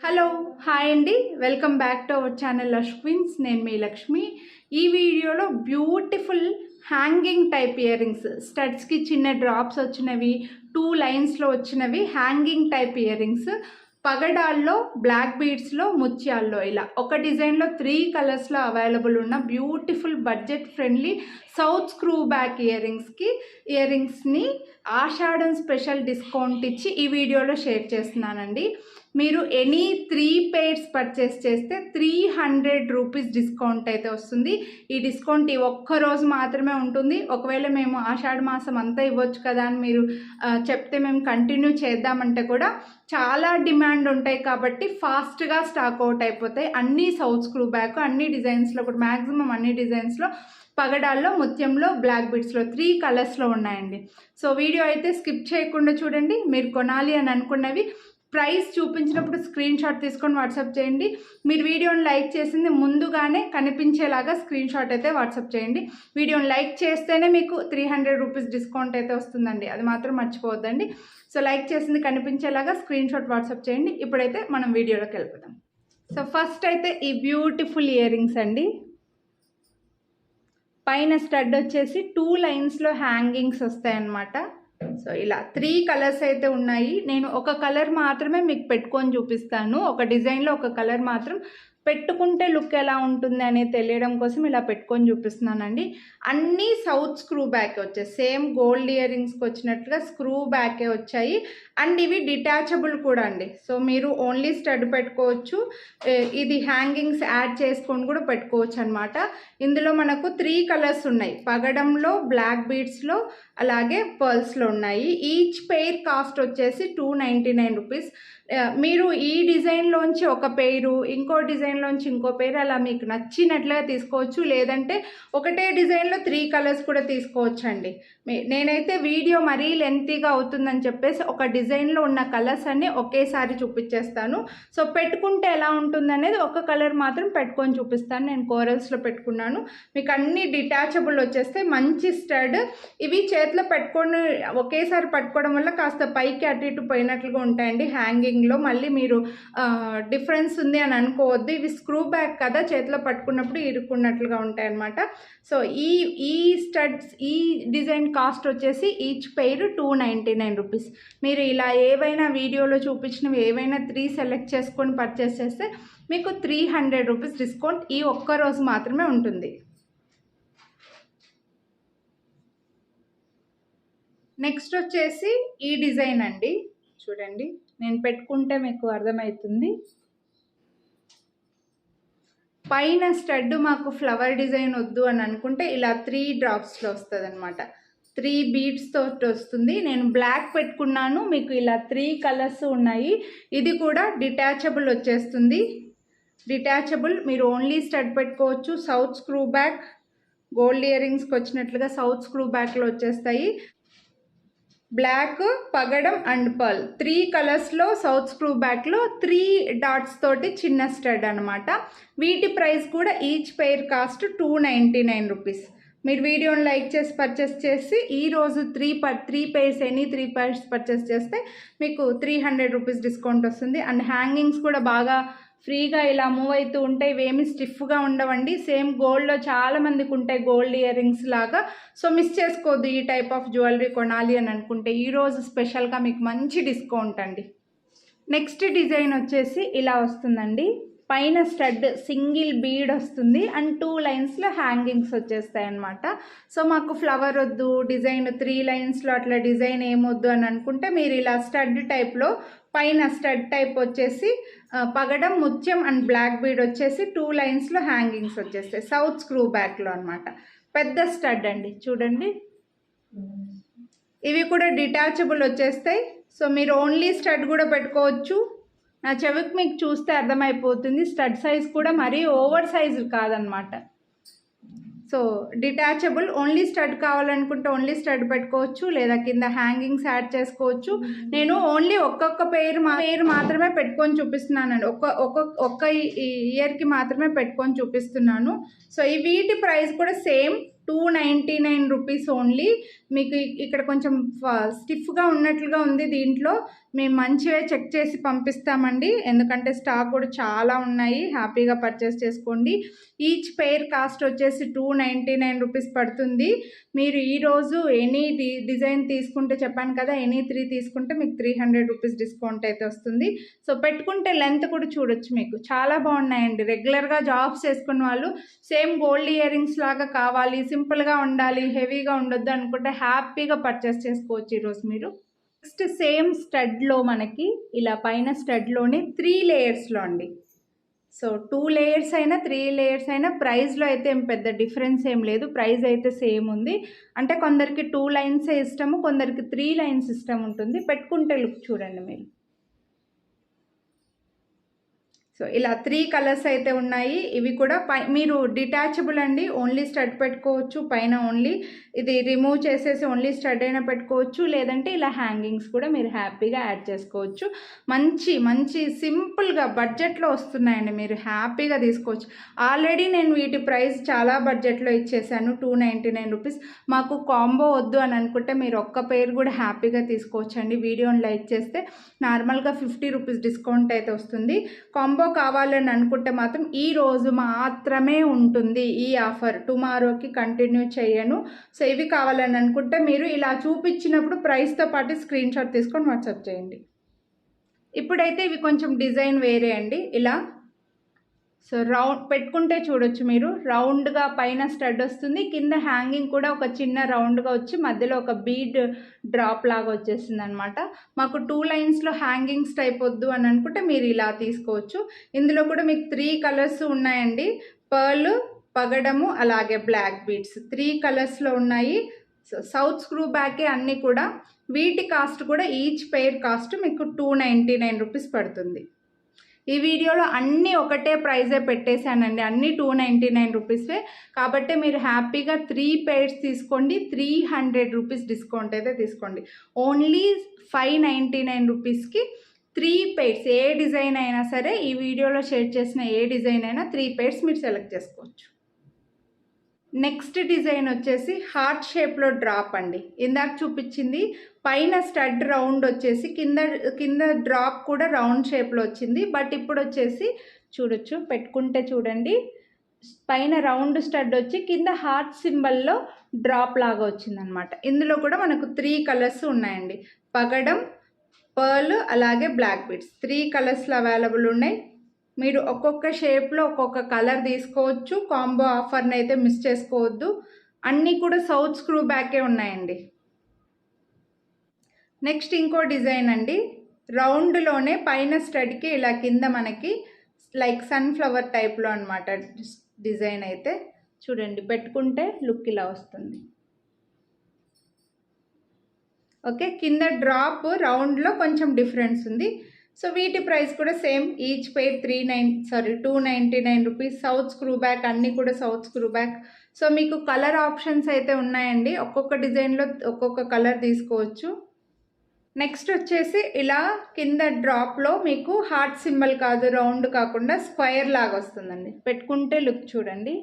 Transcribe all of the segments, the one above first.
Hello hi అండి, welcome back to our channel Lush Queens. నేను మీ లక్ష్మి. ఈ వీడియోలో beautiful hanging type earrings, స్టడ్స్కి చిన్న డ్రాప్స్ వచ్చినవి, 2 లైన్స్లో వచ్చినవి హ్యాంగింగ్ టైప్ ఇయర్ రింగ్స్, పగడాల్లో, బ్లాక్ బీడ్స్లో, ముత్యాల్లో, ఇలా ఒక డిజైన్లో 3 కలర్స్లో అవైలబుల్ ఉన్న beautiful budget friendly south screw back ఇయర్ రింగ్స్ని ఆషాఢం స్పెషల్ డిస్కౌంట్ ఇచ్చి ఈ వీడియోలో షేర్ చేస్తున్నానండి. మీరు ఎనీ 3 pairs పర్చేస్ చేస్తే 300 రూపీస్ డిస్కౌంట్ అయితే వస్తుంది. ఈ డిస్కౌంట్ ఈ ఒక్కరోజు మాత్రమే ఉంటుంది. ఒకవేళ మేము ఆషాఢ మాసం అంతా ఇవ్వచ్చు కదా అని మీరు చెప్తే మేము కంటిన్యూ చేద్దామంటే కూడా చాలా డిమాండ్ ఉంటాయి కాబట్టి ఫాస్ట్గా స్టాక్ అవుట్ అయిపోతాయి. అన్ని సౌత్ స్క్రూ బ్యాక్, అన్ని డిజైన్స్లో కూడా మ్యాక్సిమం అన్ని డిజైన్స్లో, పగడాల్లో, ముత్యంలో, బ్లాక్ బీడ్స్లో 3 కలర్స్లో ఉన్నాయండి. సో వీడియో అయితే స్కిప్ చేయకుండా చూడండి. మీరు కొనాలి అని అనుకున్నవి ప్రైస్ చూపించినప్పుడు స్క్రీన్ షాట్ తీసుకొని వాట్సాప్ చేయండి. మీరు వీడియోని లైక్ చేసింది ముందుగానే కనిపించేలాగా స్క్రీన్ షాట్ అయితే వాట్సాప్ చేయండి. వీడియోని లైక్ చేస్తేనే మీకు 300 రూపీస్ డిస్కౌంట్ అయితే వస్తుందండి, అది మాత్రం మర్చిపోవద్దండి. సో లైక్ చేసింది కనిపించేలాగా స్క్రీన్ షాట్ వాట్సాప్ చేయండి. ఇప్పుడైతే మనం వీడియోలోకి వెళ్ళిపోతాం. సో ఫస్ట్ అయితే ఈ బ్యూటిఫుల్ ఇయర్ రింగ్స్ అండి. పైన స్టడ్ వచ్చేసి 2 లైన్స్లో హ్యాంగింగ్స్ వస్తాయన్నమాట. సో ఇలా 3 కలర్స్ అయితే ఉన్నాయి. నేను ఒక కలర్ మాత్రమే మీకు పెట్టుకొని చూపిస్తాను. ఒక డిజైన్లో ఒక కలర్ మాత్రం పెట్టుకుంటే లుక్ ఎలా ఉంటుంది అనేది తెలియడం కోసం ఇలా పెట్టుకొని చూపిస్తున్నానండి. అన్నీ సౌత్ స్క్రూ బ్యాకే వచ్చాయి, సేమ్ గోల్డ్ ఇయర్ రింగ్స్కి వచ్చినట్లుగా స్క్రూ బ్యాకే వచ్చాయి. అండ్ ఇవి డిటాచబుల్ కూడా అండి. సో మీరు ఓన్లీ స్టడ్ పెట్టుకోవచ్చు, ఇది హ్యాంగింగ్స్ యాడ్ చేసుకొని కూడా పెట్టుకోవచ్చు అనమాట. ఇందులో మనకు 3 కలర్స్ ఉన్నాయి, పగడంలో, బ్లాక్ బీడ్స్లో, అలాగే పర్ల్స్లో ఉన్నాయి. ఈచ్ పెయిర్ కాస్ట్ వచ్చేసి 299 రూపీస్. మీరు ఈ డిజైన్లోంచి ఒక పెయిరు, ఇంకో డిజైన్లోంచి ఇంకో పెయిర్, అలా మీకు నచ్చినట్లుగా తీసుకోవచ్చు. లేదంటే ఒకటే డిజైన్లో 3 కలర్స్ కూడా తీసుకోవచ్చు అండి. నేనైతే వీడియో మరీ లెంతీగా అవుతుందని చెప్పేసి ఒక డిజైన్లో ఉన్న కలర్స్ అన్నీ ఒకేసారి చూపించేస్తాను. సో పెట్టుకుంటే ఎలా ఉంటుంది అనేది ఒక కలర్ మాత్రం పెట్టుకొని చూపిస్తాను. నేను కోరల్స్లో పెట్టుకున్నాను. మీకు అన్ని డిటాచబుల్ వచ్చేస్తే మంచి స్టడ్. ఇవి చేతిలో పెట్టుకొని ఒకేసారి పట్టుకోవడం వల్ల కాస్త పైకి అటు ఇటు పోయినట్లుగా ఉంటాయండి హ్యాంగింగ్లో. మళ్ళీ మీరు డిఫరెన్స్ ఉంది అని అనుకోవద్దు. ఇవి స్క్రూ బ్యాక్ కదా, చేతిలో పట్టుకున్నప్పుడు ఇరుక్కున్నట్లుగా ఉంటాయి అన్నమాట. సో ఈ స్టడ్స్, ఈ డిజైన్ కాస్ట్ వచ్చేసి ఈచ్ పెయిర్ 299 రూపీస్. మీరు ఇలా ఏవైనా వీడియోలో చూపించినవి ఏవైనా 3 సెలెక్ట్ చేసుకొని పర్చేస్ చేస్తే మీకు 300 రూపీస్ డిస్కౌంట్ ఈ ఒక్క రోజు మాత్రమే ఉంటుంది. నెక్స్ట్ వచ్చేసి ఈ డిజైన్ అండి. చూడండి, నేను పెట్టుకుంటే మీకు అర్థమవుతుంది. పైన స్టడ్ మాకు ఫ్లవర్ డిజైన్ వద్దు అని అనుకుంటే ఇలా 3 డ్రాప్స్లో వస్తుంది అనమాట. 3 బీడ్స్తో వస్తుంది. నేను బ్లాక్ పెట్టుకున్నాను. మీకు ఇలా 3 కలర్స్ ఉన్నాయి. ఇది కూడా డిటాచబుల్ వచ్చేస్తుంది. డిటాచబుల్, మీరు ఓన్లీ స్టడ్ పెట్టుకోవచ్చు. సౌత్ స్క్రూ బ్యాక్, గోల్డ్ ఇయర్ రింగ్స్కి వచ్చినట్లుగా సౌత్ స్క్రూ బ్యాక్లో వచ్చేస్తాయి. బ్లాక్, పగడం అండ్ పర్ల్ 3 కలర్స్లో సౌత్ స్క్రూ బ్యాక్లో 3 డాట్స్ తోటి చిన్న స్టడ్ అనమాట. వీటి ప్రైస్ కూడా ఈచ్ పెయిర్ కాస్ట్ 299 రూపీస్. మీరు వీడియోని లైక్ చేసి పర్చేస్ చేసి ఈరోజు 3 pairs, ఎనీ 3 pairs పర్చేస్ చేస్తే మీకు 300 రూపీస్ డిస్కౌంట్ వస్తుంది. అండ్ హ్యాంగింగ్స్ కూడా బాగా ఫ్రీగా ఇలా మూవ్ అవుతూ ఉంటాయి. ఇవేమి స్టిఫ్గా ఉండవండి. సేమ్ గోల్డ్లో చాలా మందికి ఉంటాయి గోల్డ్ ఇయర్ రింగ్స్ లాగా. సో మిస్ చేసుకోవద్దు ఈ టైప్ ఆఫ్ జ్యువెలరీ కొనాలి అని అనుకుంటే. ఈరోజు స్పెషల్గా మీకు మంచి డిస్కౌంట్ అండి. నెక్స్ట్ డిజైన్ వచ్చేసి ఇలా వస్తుందండి. పైన స్టడ్ సింగిల్ బీడ్ వస్తుంది అండ్ 2 లైన్స్లో హ్యాంగింగ్స్ వచ్చేస్తాయి అన్నమాట. సో మాకు ఫ్లవర్ వద్దు, డిజైన్ 3 లైన్స్లో అట్లా డిజైన్ ఏమొద్దు అని అనుకుంటే మీరు ఇలా స్టడ్ టైప్లో, పైన స్టడ్ టైప్ వచ్చేసి పగడం, ముత్యం అండ్ బ్లాక్ బీడ్ వచ్చేసి 2 లైన్స్లో హ్యాంగింగ్స్ వచ్చేస్తాయి సౌత్ స్క్రూ బ్యాక్లో అనమాట. పెద్ద స్టడ్ అండి, చూడండి. ఇవి కూడా డిటాచబుల్ వచ్చేస్తాయి. సో మీరు ఓన్లీ స్టడ్ కూడా పెట్టుకోవచ్చు. నా చెవికి మీకు చూస్తే అర్థమైపోతుంది. స్టడ్ సైజ్ కూడా మరీ ఓవర్ సైజ్ కాదనమాట. సో డిటాచబుల్, ఓన్లీ స్టడ్ కావాలనుకుంటే ఓన్లీ స్టడ్ పెట్టుకోవచ్చు, లేదా కింద హ్యాంగింగ్స్ యాడ్ చేసుకోవచ్చు. నేను ఓన్లీ ఒక్కొక్క పెయిర్ మాత్రమే పెట్టుకొని చూపిస్తున్నానండి. ఒక్క ఇయర్కి మాత్రమే పెట్టుకొని చూపిస్తున్నాను. సో ఈ వీటి ప్రైస్ కూడా సేమ్ 299 రూపీస్ ఓన్లీ. మీకు ఇక్కడ కొంచెం స్టిఫ్గా ఉన్నట్లుగా ఉంది, దీంట్లో మేము మంచిగా చెక్ చేసి పంపిస్తామండి, ఎందుకంటే స్టాక్ కూడా చాలా ఉన్నాయి, హ్యాపీగా పర్చేస్ చేసుకోండి. ఈచ్ పెయిర్ కాస్ట్ వచ్చేసి 299 రూపీస్ పడుతుంది. మీరు ఈరోజు ఎనీ డిజైన్ తీసుకుంటే చెప్పాను కదా, ఎనీ 3 తీసుకుంటే మీకు 300 రూపీస్ డిస్కౌంట్ అయితే వస్తుంది. సో పెట్టుకుంటే లెంత్ కూడా చూడొచ్చు, మీకు చాలా బాగున్నాయండి. రెగ్యులర్గా జాబ్స్ చేసుకున్న వాళ్ళు సేమ్ గోల్డ్ ఇయర్ రింగ్స్ లాగా కావాలి, సింపుల్గా ఉండాలి, హెవీగా ఉండొద్దు అనుకుంటే హ్యాపీగా పర్చేస్ చేసుకోవచ్చు ఈరోజు మీరు. నెక్స్ట్ సేమ్ స్టడ్లో మనకి ఇలా పైన స్టడ్లోనే 3 లేయర్స్లో అండి. సో 2 లేయర్స్ అయినా 3 లేయర్స్ అయినా ప్రైస్లో అయితే ఏం పెద్ద డిఫరెన్స్ ఏం లేదు, ప్రైస్ అయితే సేమ్ ఉంది. అంటే కొందరికి 2 లైన్సే ఇష్టము, కొందరికి 3 లైన్స్ ఇష్టం ఉంటుంది. పెట్టుకుంటే లుక్ చూడండి మీరు. సో ఇలా 3 కలర్స్ అయితే ఉన్నాయి. ఇవి కూడా మీరు డిటాచబుల్ అండి, ఓన్లీ స్టడ్ పెట్టుకోవచ్చు, పైన ఓన్లీ ఇది రిమూవ్ చేసేసి ఓన్లీ స్టడ్ అయినా పెట్టుకోవచ్చు, లేదంటే ఇలా హ్యాంగింగ్స్ కూడా మీరు హ్యాపీగా యాడ్ చేసుకోవచ్చు. మంచి మంచి సింపుల్గా బడ్జెట్లో వస్తున్నాయండి, మీరు హ్యాపీగా తీసుకోవచ్చు. ఆల్రెడీ నేను వీటి ప్రైస్ చాలా బడ్జెట్లో ఇచ్చేసాను, 299 రూపీస్. మాకు కాంబో వద్దు అని అనుకుంటే మీరు ఒక్క పేరు కూడా హ్యాపీగా తీసుకోవచ్చు అండి. వీడియోని లైక్ చేస్తే నార్మల్గా 50 రూపీస్ డిస్కౌంట్ అయితే వస్తుంది. కాంబో కావాలని అనుకుంటే మాత్రం ఈ రోజు మాత్రమే ఉంటుంది ఈ ఆఫర్, టుమారోకి కంటిన్యూ చేయను. సో ఇవి కావాలని అనుకుంటే మీరు ఇలా చూపించినప్పుడు ప్రైస్తో పాటు స్క్రీన్ షాట్ తీసుకొని వాట్సాప్ చేయండి. ఇప్పుడైతే ఇవి కొంచెం డిజైన్ వేరే అండి. ఇలా సో రౌండ్ పెట్టుకుంటే చూడొచ్చు మీరు, రౌండ్గా పైన స్టడ్ వస్తుంది, కింద హ్యాంగింగ్ కూడా ఒక చిన్న రౌండ్గా వచ్చి మధ్యలో ఒక బీడ్ డ్రాప్ లాగా వచ్చేసింది అనమాట. మాకు 2 లైన్స్లో హ్యాంగింగ్స్ టైప్ వద్దు అని అనుకుంటే మీరు ఇలా తీసుకోవచ్చు. ఇందులో కూడా మీకు 3 కలర్స్ ఉన్నాయండి, పర్ల్, పగడము, అలాగే బ్లాక్ బీడ్స్ 3 కలర్స్లో ఉన్నాయి. సో సౌత్ స్క్రూ బ్యాకే అన్నీ కూడా. వీటి కాస్ట్ కూడా ఈచ్ పెయిర్ కాస్ట్ మీకు 299 రూపీస్ పడుతుంది. ఈ వీడియోలో అన్నీ ఒకటే ప్రైజే పెట్టేశానండి, అన్నీ 299 రూపీసే. కాబట్టి మీరు హ్యాపీగా 3 పెయిర్స్ తీసుకోండి, 300 రూపీస్ డిస్కౌంట్ అయితే తీసుకోండి. ఓన్లీ 599 రూపీస్కి 3 పెయిర్స్, ఏ డిజైన్ అయినా సరే, ఈ వీడియోలో షేర్ చేసిన ఏ డిజైన్ అయినా 3 పెయిర్స్ మీరు సెలెక్ట్ చేసుకోవచ్చు. నెక్స్ట్ డిజైన్ వచ్చేసి హార్ట్ షేప్లో డ్రాప్ అండి. ఇందాక చూపించింది పైన స్టడ్ రౌండ్ వచ్చేసి కింద డ్రాప్ కూడా రౌండ్ షేప్లో వచ్చింది. బట్ ఇప్పుడు వచ్చేసి చూడొచ్చు, పెట్టుకుంటే చూడండి, పైన రౌండ్ స్టడ్ వచ్చి కింద హార్ట్ సింబల్లో డ్రాప్ లాగా వచ్చిందనమాట. ఇందులో కూడా మనకు 3 కలర్స్ ఉన్నాయండి, పగడం, పర్ల్, అలాగే బ్లాక్ బీడ్స్ 3 కలర్స్లో అవైలబుల్ ఉన్నాయి. మీరు ఒక్కొక్క షేప్లో ఒక్కొక్క కలర్ తీసుకోవచ్చు. కాంబో ఆఫర్ని అయితే మిస్ చేసుకోవద్దు. అన్నీ కూడా సౌత్ స్క్రూ బ్యాకే ఉన్నాయండి. నెక్స్ట్ ఇంకో డిజైన్ అండి, రౌండ్లోనే పైన స్టడ్కి ఇలా కింద మనకి లైక్ సన్ఫ్లవర్ టైప్లో అనమాట డిజైన్ అయితే. చూడండి, పెట్టుకుంటే లుక్ ఇలా వస్తుంది. ఓకే, కింద డ్రాప్ రౌండ్లో కొంచెం డిఫరెన్స్ ఉంది. సో వీటి ప్రైస్ కూడా same, each pair 299 rupees. South screw back, అన్నీ కూడా సౌత్ స్క్రూ బ్యాక్. సో మీకు కలర్ ఆప్షన్స్ అయితే ఉన్నాయండి, ఒక్కొక్క డిజైన్లో ఒక్కొక్క కలర్ తీసుకోవచ్చు. నెక్స్ట్ వచ్చేసి ఇలా కింద డ్రాప్లో మీకు హార్ట్ సింబల్ కాదు, రౌండ్ కాకుండా స్క్వేర్ లాగా వస్తుందండి. పెట్టుకుంటే లుక్ చూడండి,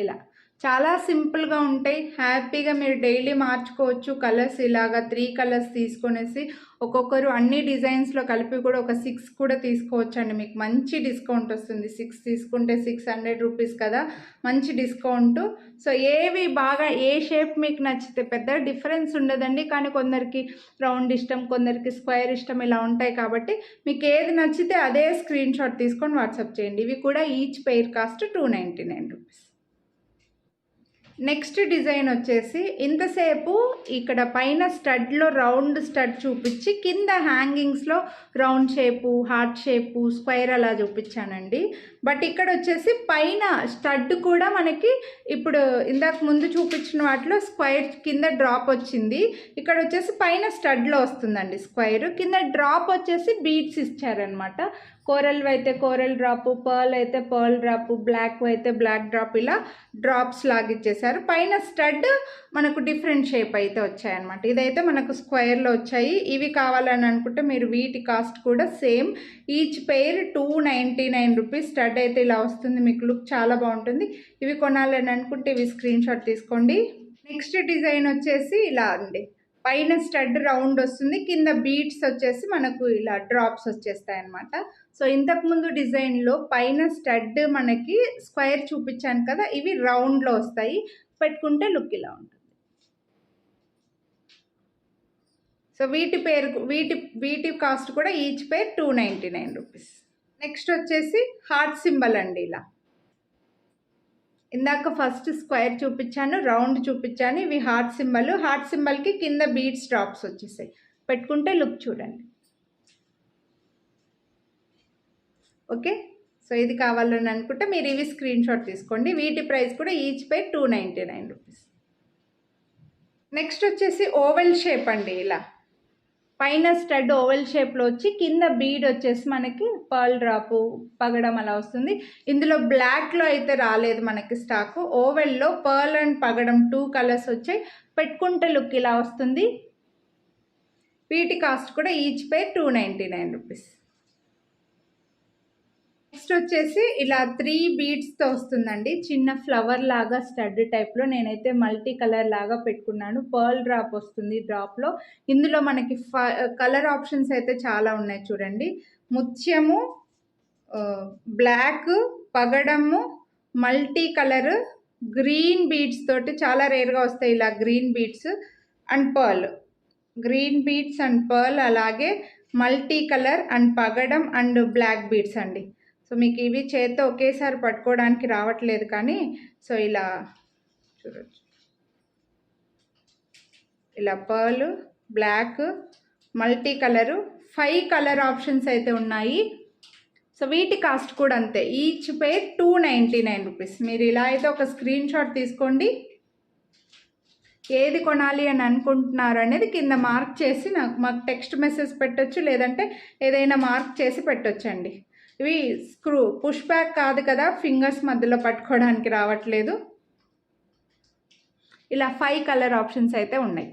ఇలా చాలా సింపుల్గా ఉంటాయి, హ్యాపీగా మీరు డైలీ మార్చుకోవచ్చు. కలర్స్ ఇలాగా 3 కలర్స్ తీసుకొనేసి ఒక్కొక్కరు అన్ని డిజైన్స్లో కలిపి కూడా ఒక 6 కూడా తీసుకోవచ్చు అండి. మీకు మంచి డిస్కౌంట్ వస్తుంది, 6 తీసుకుంటే 600 రూపీస్ కదా, మంచి డిస్కౌంట్. సో ఏవి బాగా, ఏ షేప్ మీకు నచ్చితే పెద్ద డిఫరెన్స్ ఉండదండి. కానీ కొందరికి రౌండ్ ఇష్టం, కొందరికి స్క్వేర్ ఇష్టం, ఇలా ఉంటాయి. కాబట్టి మీకు ఏది నచ్చితే అదే స్క్రీన్ షాట్ తీసుకొని వాట్సాప్ చేయండి. ఇవి కూడా each pair cost 299 rupees. Next design వచ్చేసి ఇంతసేపు ఇక్కడ పైన స్టడ్లో రౌండ్ స్టడ్ చూపించి కింద హ్యాంగింగ్స్లో round shape, heart shape, square అలా చూపించానండి. బట్ ఇక్కడ వచ్చేసి పైన స్టడ్ కూడా మనకి ఇప్పుడు ఇందాక ముందు చూపించిన వాటిలో స్క్వేర్ కింద డ్రాప్ వచ్చింది, ఇక్కడ వచ్చేసి పైన స్టడ్లో వస్తుందండి స్క్వేర్, కింద డ్రాప్ వచ్చేసి బీడ్స్ ఇచ్చారనమాట. కోరల్ అయితే కోరల్ డ్రాప్, పర్ల్ అయితే పర్ల్ డ్రాప్, బ్లాక్ అయితే బ్లాక్ డ్రాప్, ఇలా డ్రాప్స్ లాగా ఇచ్చేసారు. పైన స్టడ్ మనకు డిఫరెంట్ షేప్ అయితే వచ్చాయన్నమాట. ఇదైతే మనకు స్క్వేర్లో వచ్చాయి. ఇవి కావాలని అనుకుంటే మీరు వీటి కాస్ట్ కూడా same. Each pair 299 rupees. Stud అయితే ఇలా వస్తుంది, మీకు లుక్ చాలా బాగుంటుంది. ఇవి కొనాలని అనుకుంటే ఇవి స్క్రీన్ షాట్ తీసుకోండి. నెక్స్ట్ డిజైన్ వచ్చేసి ఇలా అండి, పైన స్టడ్ రౌండ్ వస్తుంది, కింద బీడ్స్ వచ్చేసి మనకు ఇలా డ్రాప్స్ వచ్చేస్తాయి అన్నమాట. సో ఇంతకుముందు డిజైన్లో పైన స్టడ్ మనకి స్క్వేర్ చూపించాను కదా, ఇవి రౌండ్లో వస్తాయి. పెట్టుకుంటే లుక్ ఇలా ఉంటుంది. సో వీటి కాస్ట్ కూడా ఈచ్ పేర్ 299 రూపీస్. నెక్స్ట్ వచ్చేసి హార్ట్ సింబల్ అండి. ఇలా ఇందాక ఫస్ట్ స్క్వేర్ చూపించాను, రౌండ్ చూపించాను, ఇవి హార్ట్ సింబల్. హార్ట్ సింబల్కి కింద బీడ్స్ డ్రాప్స్ వచ్చేసాయి. పెట్టుకుంటే లుక్ చూడండి. ఓకే, సో ఇది కావాలని అనుకుంటే మీరు ఇవి స్క్రీన్ షాట్ తీసుకోండి. వీటి ప్రైస్ కూడా ఈచ్ పేర్ 299 రూపీస్. నెక్స్ట్ వచ్చేసి ఓవెల్ షేప్ అండి. ఇలా పైన స్టడ్ ఓవెల్ షేప్లో వచ్చి కింద బీడ్ వచ్చేసి మనకి పర్ల్ డ్రాపు పగడం అలా వస్తుంది. ఇందులో బ్లాక్లో అయితే రాలేదు మనకి స్టాకు. ఓవెల్లో పర్ల్ అండ్ పగడం 2 కలర్స్ వచ్చాయి. పెట్టుకుంటే లుక్ ఇలా వస్తుంది. వీటి కాస్ట్ కూడా ఈచ్ పేర్ 299 రూపీస్. నెక్స్ట్ వచ్చేసి ఇలా 3 బీడ్స్తో వస్తుందండి. చిన్న ఫ్లవర్ లాగా స్టడ్ టైప్లో. నేనైతే మల్టీ కలర్ లాగా పెట్టుకున్నాను. పర్ల్ డ్రాప్ వస్తుంది డ్రాప్లో. ఇందులో మనకి కలర్ ఆప్షన్స్ అయితే చాలా ఉన్నాయి చూడండి. ముత్యము, బ్లాక్, పగడము, మల్టీ కలర్, గ్రీన్ బీడ్స్ తోటి చాలా రేర్గా వస్తాయి ఇలా green beads and pearl. Green beads and pearl, అలాగే మల్టీ కలర్ అండ్ పగడం అండ్ బ్లాక్ బీడ్స్ అండి. సో మీకు ఇవి చేత్తో ఒకేసారి పట్టుకోవడానికి రావట్లేదు కానీ, సో ఇలా చూడొచ్చు. ఇలా pearl, black, multi colour, 5 colour options అయితే ఉన్నాయి. సో వీటి కాస్ట్ కూడా అంతే, ఈచ్ పేర్ 299 రూపీస్. మీరు ఇలా అయితే ఒక స్క్రీన్ షాట్ తీసుకోండి. ఏది కొనాలి అని అనుకుంటున్నారు అనేది కింద మార్క్ చేసి మాకు టెక్స్ట్ మెసేజ్ పెట్టొచ్చు, లేదంటే ఏదైనా మార్క్ చేసి పెట్టొచ్చండి. ఇవి స్క్రూ పుష్ బ్యాక్ కాదు కదా, ఫింగర్స్ మధ్యలో పట్టుకోవడానికి రావట్లేదు. ఇలా 5 కలర్ ఆప్షన్స్ అయితే ఉన్నాయి.